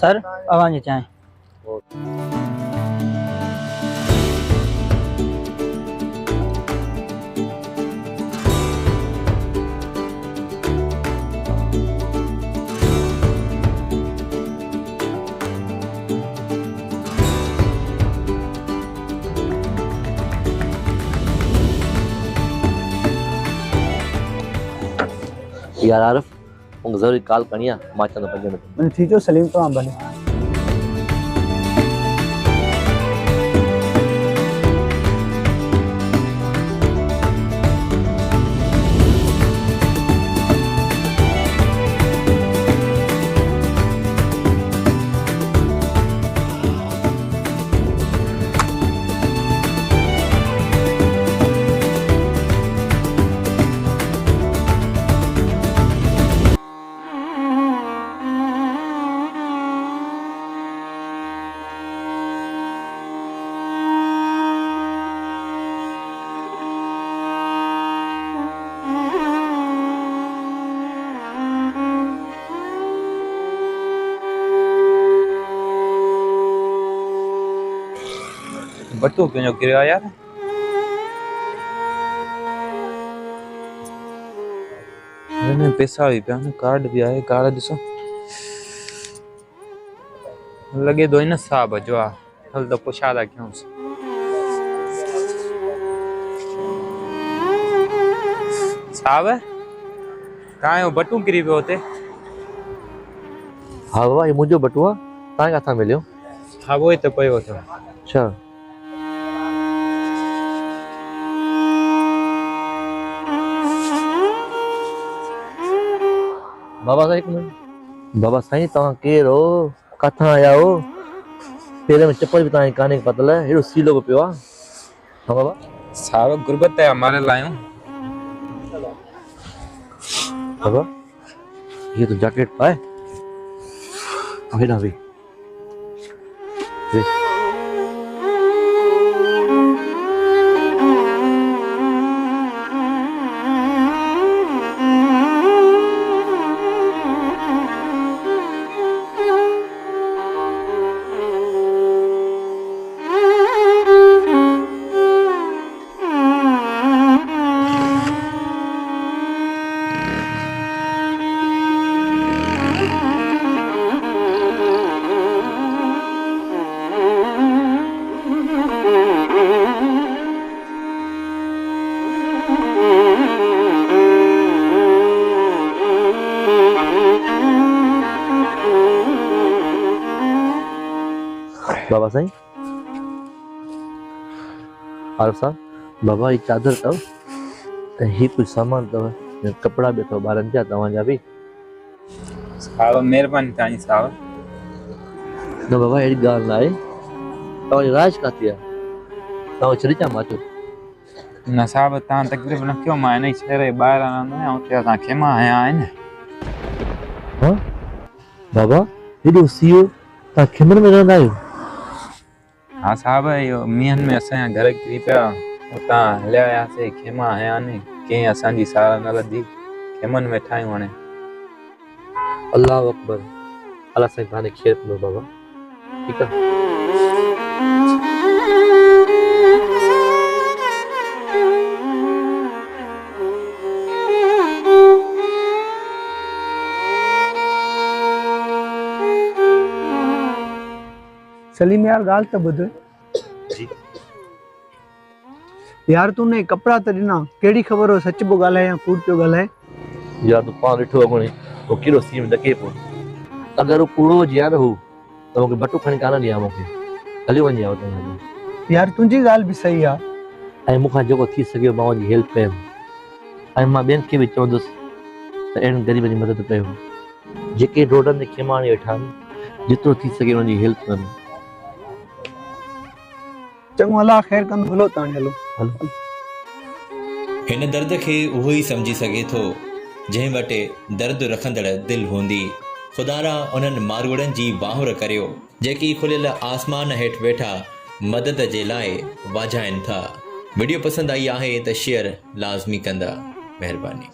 Sir अवांजी चांहि। यार आरिफ मूंखे ज़रूरी कॉल करणी आहे मां चवंदो 5 मिंट मैंने थी जो सलीम तव्हां भले। बटू क्यों गिरा यार? मैंने पैसा भी पिया कार्ड भी आए कार्ड दिसो लगे दो ना साहब जो आ हल तो पुछा था क्यों साहब कहाँ हो बटू गिरी पे होते? हाँ बाबा ये मुंहिंजो बटू आहे तव्हां किथां मिलियो? हाँ वो ही तो पियो थियो। अच्छा बाबा साईं 1 मिनट। बाबा साईं तव्हां केरु हो किथां आया हो? पेर में चप्पल भी तव्हांजी कान्हे पतल हेॾो सीलो पियो आहे। हाँ बाबा साहब गुरबत है हमारे लायूं। बाबा ये तो जैकेट पाए हेॾा भी बाबा साईं आरिफ साहब बाबा ये चादर अथव ही कुछ सामान अथव कपड़ा भी अथव ॿारनि जा तव्हांजा बि। साहब मेहरबानी तव्हांजी साहब। न बाबा अहिड़ी ॻाल्हि न आहे तव्हांजी राज किथे आहे तव्हां छॾे अचां मां चयो? न साहब तव्हां तकलीफ़ न कयो मां हिन शहर जे ॿाहिरि रहंदो आहियां उते असां खेमा आया आहिनि। हाँ बाबा हेॾो सीओ तव्हां खेमनि में रहंदा आहियो? हाँ साहब इहो मींहनि में असांजा घर किरी पिया उतां हलिया वियासीं खेमा आया आहिनि कंहिं असांजी सार न लधी खेमनि में वेठा आहियूं हाणे। अल्लाह अकबर अल्लाह साईं तव्हांखे खैर कंदो बाबा ठीकु आहे। सलीम यार गाल तो बुध यार तूने कपड़ा तो दिना केड़ी खबर हो सच पो गाल है या कूड़ पियो गाल है? यार तू पाण ॾिठो अॻुणी वो केॾो सीम ॾके पियो अगरि वो कूड़ो जिया न हो त मूंखे बटू खणी कान ॾिया मूंखे हली वञे आ उतां। यार तुंहिंजी ॻाल्हि बि सही आ ऐं मूंखां जेको थी सघियो मां उनजी हेल्प कयमि ऐं मां ॿियनि खे बि चवंदुसि त अहिड़नि ग़रीबनि जी मदद कयो जेके रोडनि ते खेमाणे वेठा आहिनि जेतिरो थी सघे उन्हनि जी हेल्प कनि। चङो अलाह ख़ैर कंदो हलो ताणे हलो हलो हिन दर्द खे उहो ई सम्झी सघे थो जंहिं वटि दर्द रखंदड़ दिलि हूंदी। ख़ुदारा उन्हनि मारूड़नि जी बाहुर करियो जेकी खुलियल आसमान हेठि वेठा मदद जे लाइ वाझाइनि था। वीडियो पसंदि आई आहे त शेयर लाज़मी कंदा। महिरबानी।